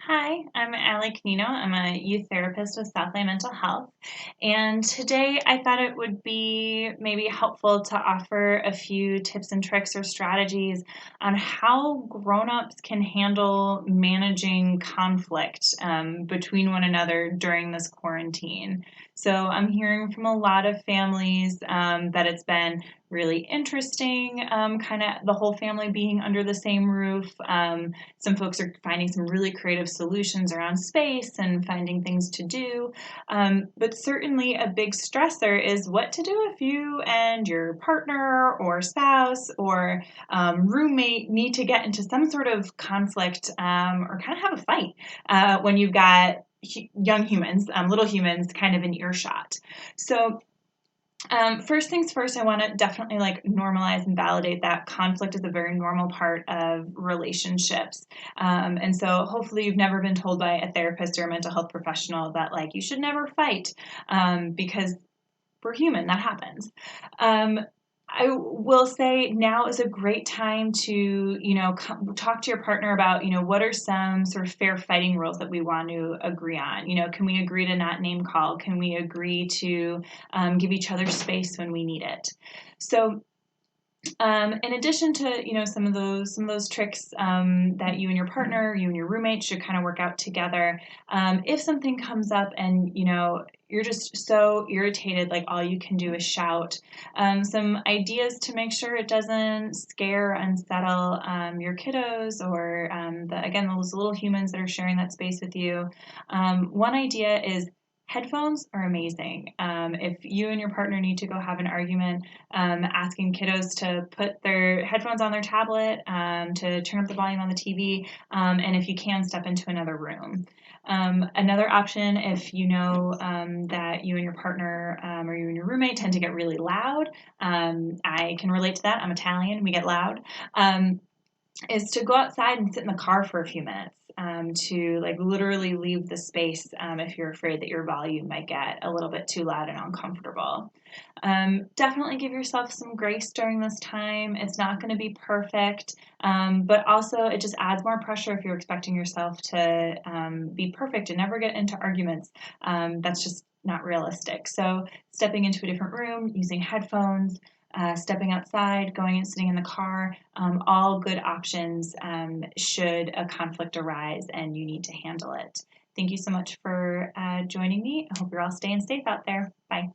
Hi, I'm Allison Canino. I'm a youth therapist with Southland Mental Health. And today I thought it would be maybe helpful to offer a few tips and tricks or strategies on how grown-ups can handle managing conflict between one another during this quarantine. So I'm hearing from a lot of families that it's been really interesting, kind of the whole family being under the same roof. Some folks are finding some really creative solutions around space and finding things to do. But certainly a big stressor is what to do if you and your partner or spouse or roommate need to get into some sort of conflict or kind of have a fight when you've got young humans, little humans kind of in earshot. So first things first, I want to definitely normalize and validate that conflict is a very normal part of relationships. And so hopefully you've never been told by a therapist or a mental health professional that you should never fight because we're human, that happens. I will say now is a great time to, talk to your partner about, what are some sort of fair fighting rules that we want to agree on? Can we agree to not name call? Can we agree to give each other space when we need it? So in addition to some of those tricks that you and your partner, you and your roommate should kind of work out together. If something comes up and you're just so irritated, like all you can do is shout. Some ideas to make sure it doesn't scare or unsettle your kiddos or again those little humans that are sharing that space with you. One idea is headphones are amazing. If you and your partner need to go have an argument, asking kiddos to put their headphones on their tablet, to turn up the volume on the TV, and if you can, step into another room. Another option, if you know that you and your partner or you and your roommate tend to get really loud, I can relate to that. I'm Italian, we get loud. Is to go outside and sit in the car for a few minutes, to literally leave the space if you're afraid that your volume might get a little bit too loud and uncomfortable. Definitely give yourself some grace during this time. It's not going to be perfect, but also it just adds more pressure if you're expecting yourself to be perfect and never get into arguments. That's just not realistic. So stepping into a different room, using headphones, stepping outside, going and sitting in the car, all good options should a conflict arise and you need to handle it. Thank you so much for joining me. I hope you're all staying safe out there. Bye.